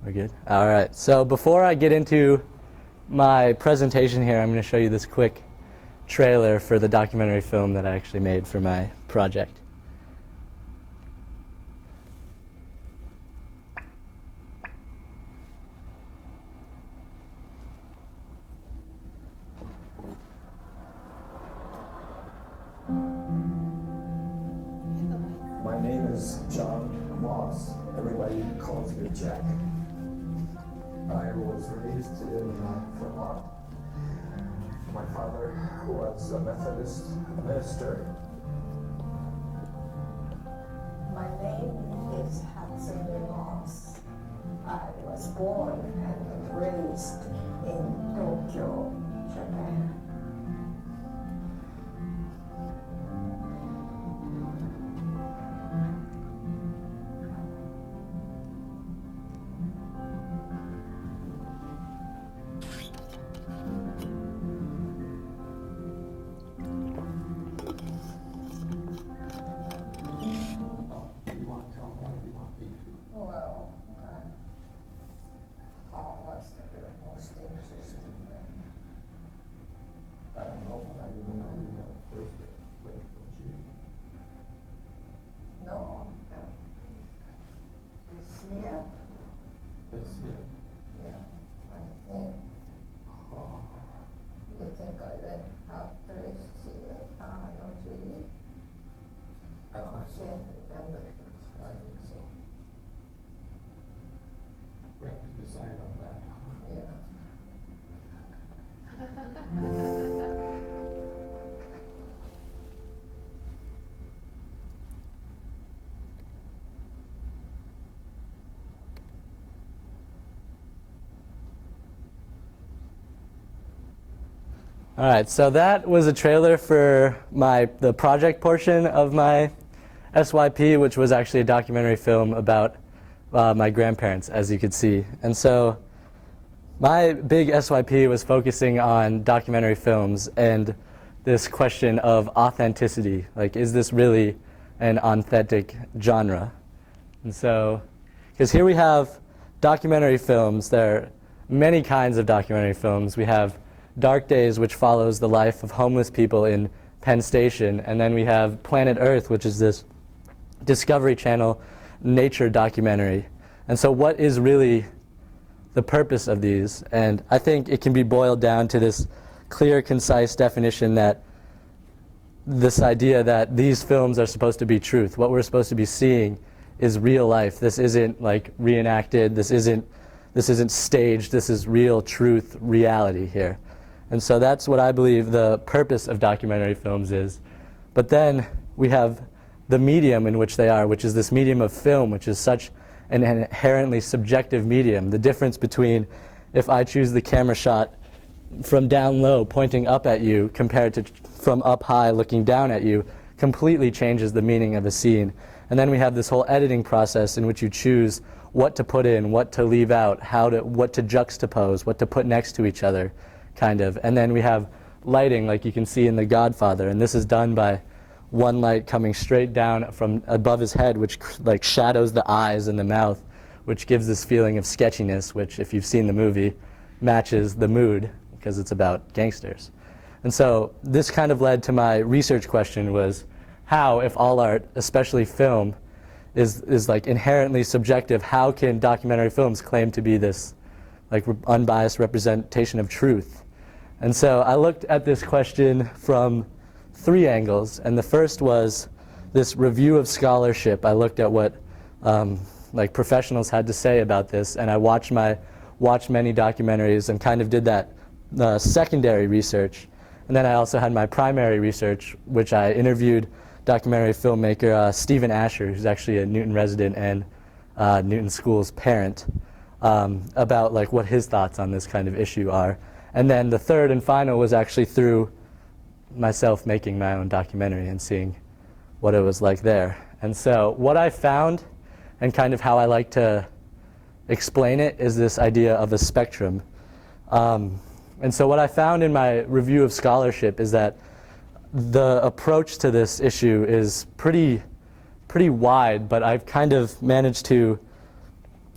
We're good? All right. So before I get into my presentation here, I'm going to show you this quick trailer for the documentary film that I actually made for my project. My name is John Moss. Everybody calls me Jack. I was raised in Vermont. My father was a Methodist minister. My name is Hudson Moss. I was born and raised in Tokyo, Japan. You want to tell me what you want me to? Well, almost the most interesting thing. I don't know, but I didn't know you got first wait for you. No, this year, This year. yeah, I think, Oh, you think I went out this year, no, Julie? I can't remember. I think so. We have to decide on that. Yeah. All right, so that was a trailer for the project portion of my SYP, which was actually a documentary film about my grandparents, as you could see. And so my big SYP was focusing on documentary films and this question of authenticity. Like, is this really an authentic genre? And so, because here we have documentary films. There are many kinds of documentary films. We have Dark Days, which follows the life of homeless people in Penn Station. And then we have Planet Earth, which is this Discovery Channel nature documentary. And so what is really the purpose of these? And I think it can be boiled down to this clear, concise definition that this idea that these films are supposed to be truth. What we're supposed to be seeing is real life. This isn't like reenacted. This isn't staged. This is real truth, reality here. And so that's what I believe the purpose of documentary films is. But then we have the medium in which they are, which is this medium of film, which is such an inherently subjective medium. The difference between if I choose the camera shot from down low pointing up at you compared to from up high looking down at you completely changes the meaning of a scene. And then we have this whole editing process in which you choose what to put in, what to leave out, what to juxtapose, what to put next to each other, kind of. And then we have lighting, like you can see in The Godfather, and this is done by one light coming straight down from above his head, which like shadows the eyes and the mouth, which gives this feeling of sketchiness, which, if you've seen the movie, matches the mood because it's about gangsters. And so this kind of led to my research question was, how, if all art, especially film, is like inherently subjective, how can documentary films claim to be this like unbiased representation of truth? And so I looked at this question from three angles, and the first was this review of scholarship. I looked at what like professionals had to say about this, and I watched many documentaries and kind of did that secondary research. And then I also had my primary research, which I interviewed documentary filmmaker Stephen Asher, who's actually a Newton resident and Newton School's parent, about like what his thoughts on this kind of issue are. And then the third and final was actually through myself making my own documentary and seeing what it was like there. And so what I found, and kind of how I like to explain it, is this idea of a spectrum. And so what I found in my review of scholarship is that the approach to this issue is pretty wide, but I've kind of managed to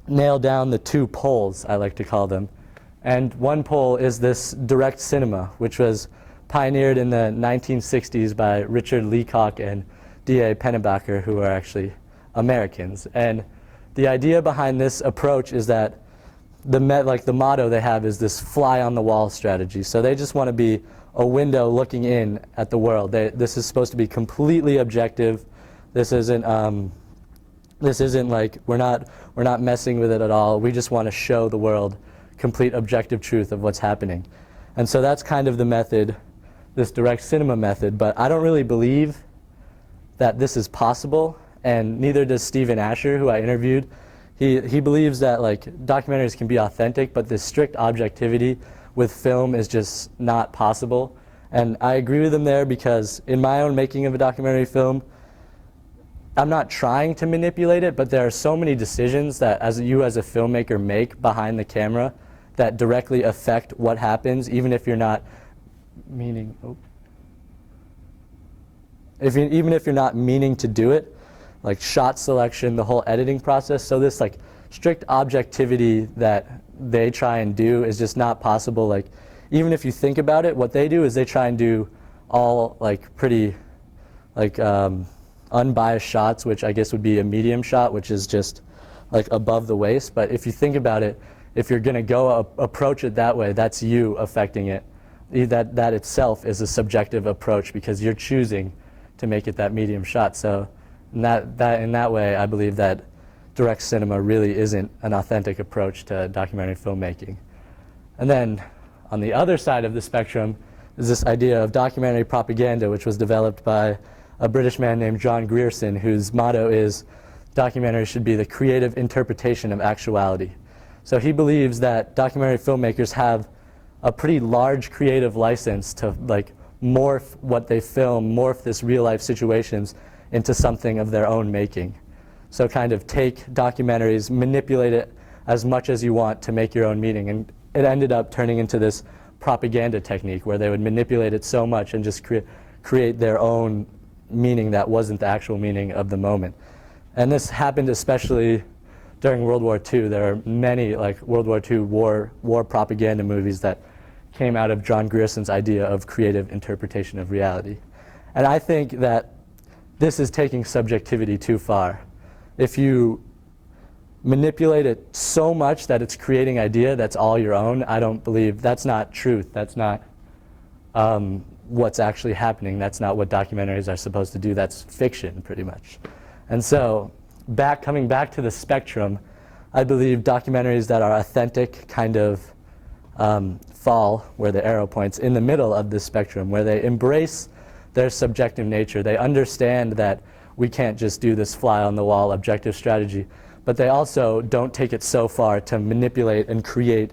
nail down the two poles, I like to call them. And one pole is this direct cinema, which was pioneered in the 1960s by Richard Leacock and D.A. Pennebaker, who are actually Americans. And the idea behind this approach is that the motto they have is this fly-on-the-wall strategy. So they just want to be a window looking in at the world. This is supposed to be completely objective. This isn't like we're not messing with it at all. We just want to show the world complete objective truth of what's happening. And so that's kind of the method, this direct cinema method. But I don't really believe that this is possible, and neither does Stephen Asher, who I interviewed. He believes that like documentaries can be authentic, but this strict objectivity with film is just not possible. And I agree with him there, because in my own making of a documentary film, I'm not trying to manipulate it, but there are so many decisions that as a filmmaker make behind the camera that directly affect what happens, even if you're not meaning, even if you're not meaning to do it, like shot selection, the whole editing process. So this like strict objectivity that they try and do is just not possible. Like even if you think about it, what they do is they try and do all like pretty like unbiased shots, which I guess would be a medium shot, which is just like above the waist. But if you think about it, if you're going to go approach it that way, that's you affecting it. That itself is a subjective approach, because you're choosing to make it that medium shot. So in that way, I believe that direct cinema really isn't an authentic approach to documentary filmmaking. And then on the other side of the spectrum is this idea of documentary propaganda, which was developed by a British man named John Grierson, whose motto is, documentary should be the creative interpretation of actuality. So he believes that documentary filmmakers have a pretty large creative license to like morph what they film, morph this real life situations into something of their own making. So kind of take documentaries, manipulate it as much as you want to make your own meaning. And it ended up turning into this propaganda technique where they would manipulate it so much and just create their own meaning that wasn't the actual meaning of the moment. And this happened especially during World War II. There are many like World War II war propaganda movies that came out of John Grierson's idea of creative interpretation of reality. And I think that this is taking subjectivity too far. If you manipulate it so much that it's creating idea that's all your own, I don't believe that's not truth. That's not what's actually happening. That's not what documentaries are supposed to do. That's fiction, pretty much. And so, coming back to the spectrum, I believe documentaries that are authentic kind of fall, where the arrow points, in the middle of this spectrum, where they embrace their subjective nature. They understand that we can't just do this fly-on-the-wall objective strategy, but they also don't take it so far to manipulate and create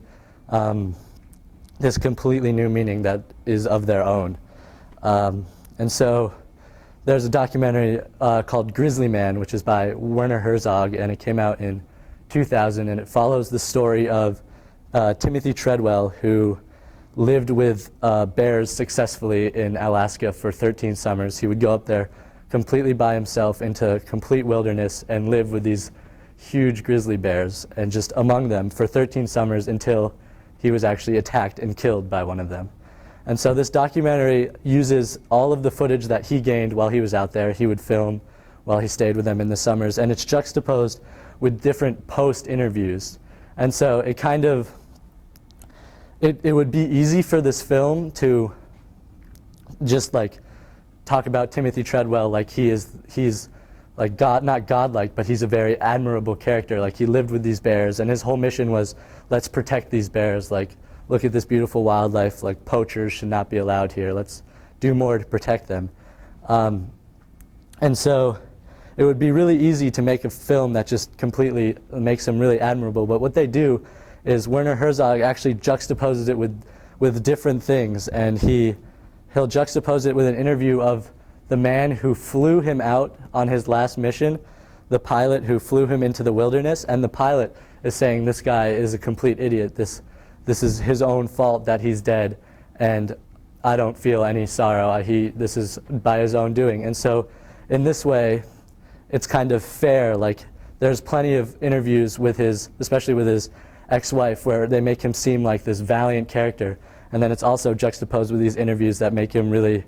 this completely new meaning that is of their own. And so there's a documentary called Grizzly Man, which is by Werner Herzog, and it came out in 2000, and it follows the story of Timothy Treadwell, who lived with bears successfully in Alaska for 13 summers. He would go up there completely by himself into complete wilderness and live with these huge grizzly bears, and just among them for 13 summers until he was actually attacked and killed by one of them. And so this documentary uses all of the footage that he gained while he was out there. He would film while he stayed with them in the summers, and it's juxtaposed with different post-interviews. And so it kind of, it would be easy for this film to just like talk about Timothy Treadwell like he's like God, not godlike, but he's a very admirable character. Like he lived with these bears, and his whole mission was, let's protect these bears. Like, look at this beautiful wildlife. Like, poachers should not be allowed here. Let's do more to protect them. And so it would be really easy to make a film that just completely makes him really admirable. But what they do is Werner Herzog actually juxtaposes it with different things, and he'll juxtapose it with an interview of the man who flew him out on his last mission, the pilot who flew him into the wilderness, and the pilot is saying, this guy is a complete idiot. This is his own fault that he's dead, and I don't feel any sorrow. This is by his own doing. And so in this way, it's kind of fair. Like, there's plenty of interviews with especially with his ex-wife, where they make him seem like this valiant character, and then it's also juxtaposed with these interviews that make him really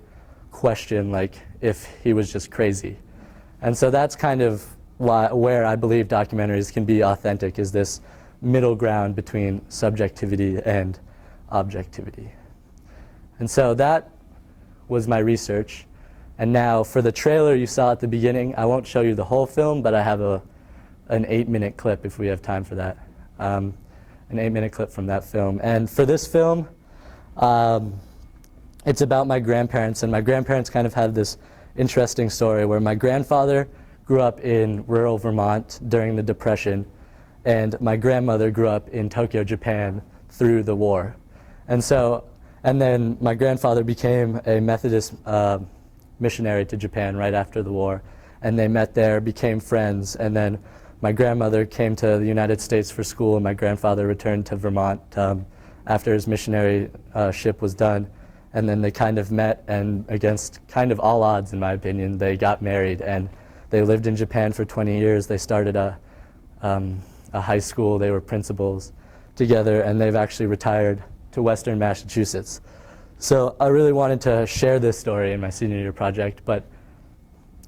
question like if he was just crazy. And so that's kind of where I believe documentaries can be authentic, is this middle ground between subjectivity and objectivity. And so that was my research. And now for the trailer you saw at the beginning, I won't show you the whole film, but I have an 8-minute clip if we have time for that. An 8-minute clip from that film. And for this film, it's about my grandparents, and my grandparents kind of have this interesting story where my grandfather grew up in rural Vermont during the Depression, and my grandmother grew up in Tokyo, Japan through the war. And then my grandfather became a Methodist missionary to Japan right after the war, and they met there, became friends, and then my grandmother came to the United States for school, and my grandfather returned to Vermont after his missionary ship was done. And then they kind of met, and against kind of all odds, in my opinion, they got married, and they lived in Japan for 20 years. They started a high school. They were principals together, and they've actually retired to Western Massachusetts. So I really wanted to share this story in my senior year project, but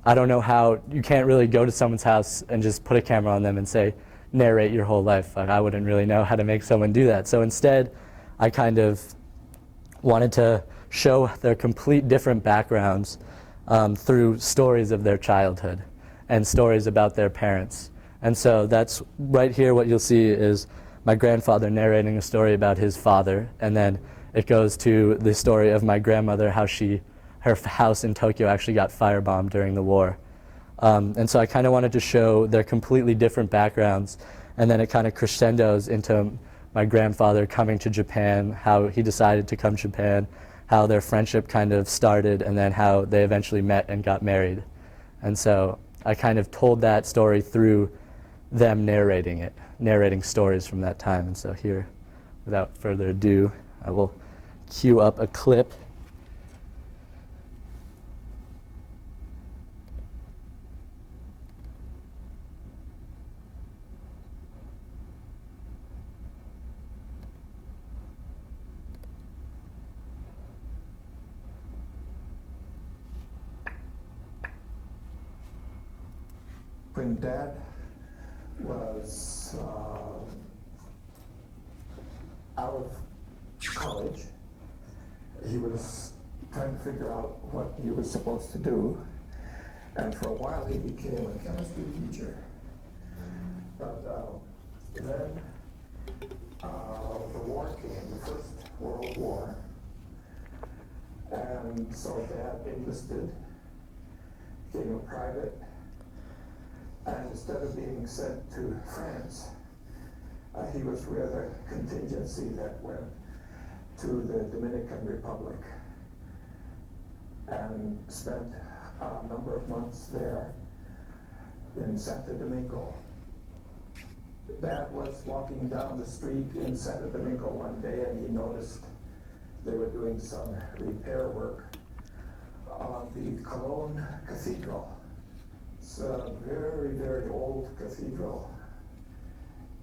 I don't know how. You can't really go to someone's house and just put a camera on them and say, narrate your whole life. I wouldn't really know how to make someone do that. So instead, I kind of wanted to show their complete different backgrounds through stories of their childhood and stories about their parents. And so that's right here. What you'll see is my grandfather narrating a story about his father, and then it goes to the story of my grandmother, how her house in Tokyo actually got firebombed during the war. And so I kind of wanted to show their completely different backgrounds, and then it kind of crescendos into my grandfather coming to Japan, how he decided to come to Japan, how their friendship kind of started, and then how they eventually met and got married. And so I kind of told that story through them narrating stories from that time. And so here, without further ado, I will cue up a clip. When Dad was out of college, he was trying to figure out what he was supposed to do, and for a while he became a chemistry teacher. But then the war came, the First World War, and so Dad enlisted, became a private. And instead of being sent to France, he was with a contingency that went to the Dominican Republic and spent a number of months there in Santo Domingo. Dad was walking down the street in Santo Domingo one day, and he noticed they were doing some repair work on the Cologne Cathedral. It's a very, very old cathedral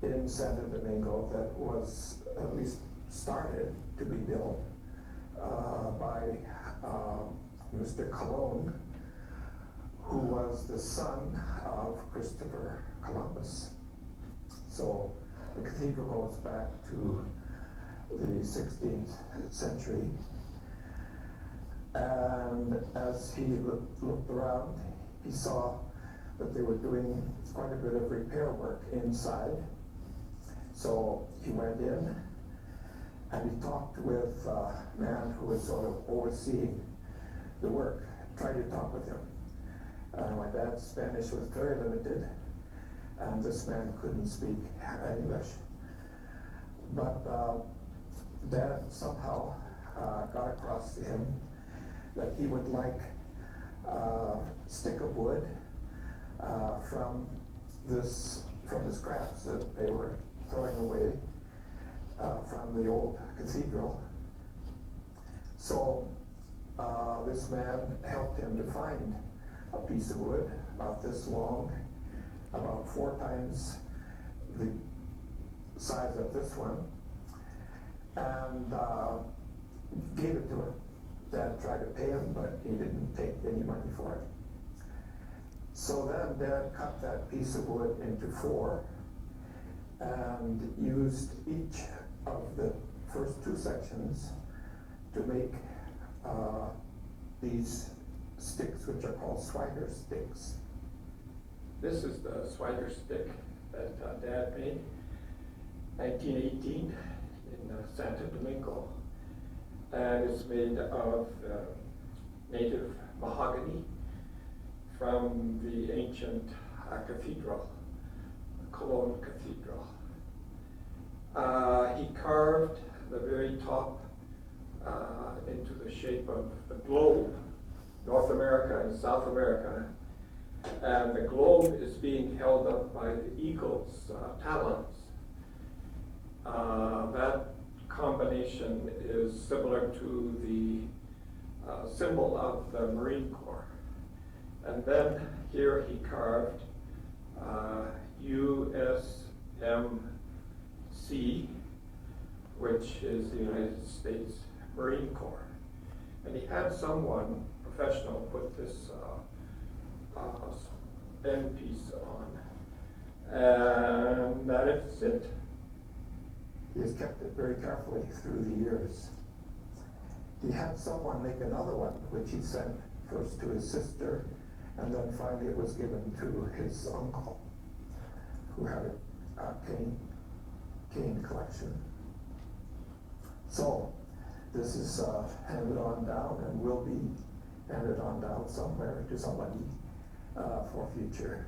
in Santo Domingo that was at least started to be built by Mr. Cologne, who was the son of Christopher Columbus. So the cathedral goes back to the 16th century. And as he looked around, he saw that they were doing quite a bit of repair work inside. So he went in and he talked with a man who was sort of overseeing the work, tried to talk with him. My dad's Spanish was very limited, and this man couldn't speak English. But Dad somehow got across to him that he would like a stick of wood from the scraps that they were throwing away from the old cathedral. So this man helped him to find a piece of wood about this long about 4 times the size of this one, and gave it to him. Dad tried to pay him, but he didn't take any money for it. So then Dad cut that piece of wood into 4 and used each of the first 2 sections to make these sticks, which are called Swagger sticks. This is the Swagger stick that Dad made, 1918, in Santo Domingo. And it's made of native mahogany from the ancient cathedral, Cologne Cathedral. He carved the very top into the shape of the globe, North America and South America, and the globe is being held up by the eagle's talons. That combination is similar to the symbol of the Marine Corps. And then here he carved USMC, which is the United States Marine Corps. And he had someone professional put this end piece on, and that is it. He has kept it very carefully through the years. He had someone make another one, which he sent first to his sister, and then finally it was given to his uncle, who had a cane collection. So this is handed on down and will be handed on down somewhere to somebody for future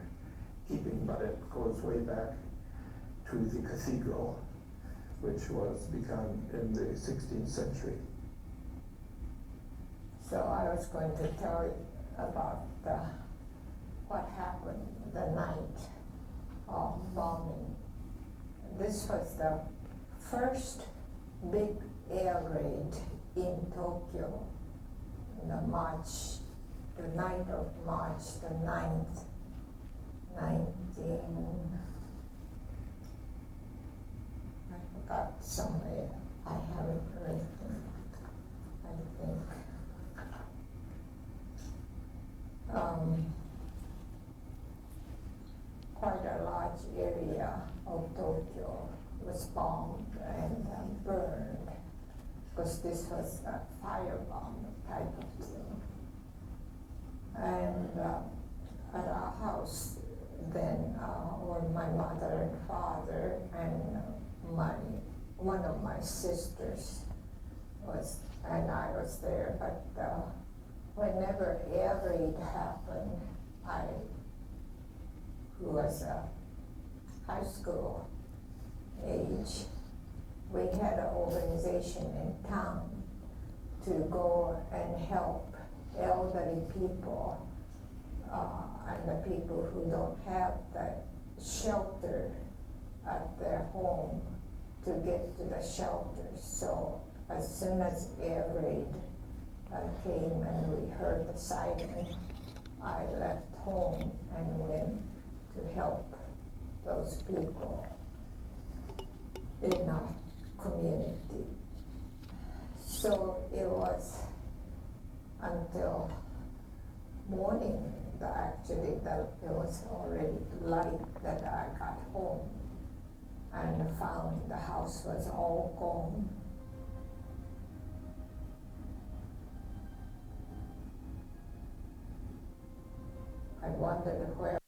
keeping, but it goes way back to the cathedral, which was begun in the 16th century. So I was going to tell you about what happened the night of bombing. This was the first big air raid in Tokyo, the night of March the 9th, 19... I forgot somewhere. I have it written, I think. Quite a large area of Tokyo was bombed and burned, because this was a firebomb type of thing. And at our house then were my mother and father and one of my sisters and I was there, but whenever air raid happened, who was a high school age, we had an organization in town to go and help elderly people and the people who don't have that shelter at their home to get to the shelters. So as soon as air raid came and we heard the siren, I left home and went to help those people in our community. So it was until morning that it was already light that I got home and found the house was all gone. I wondered where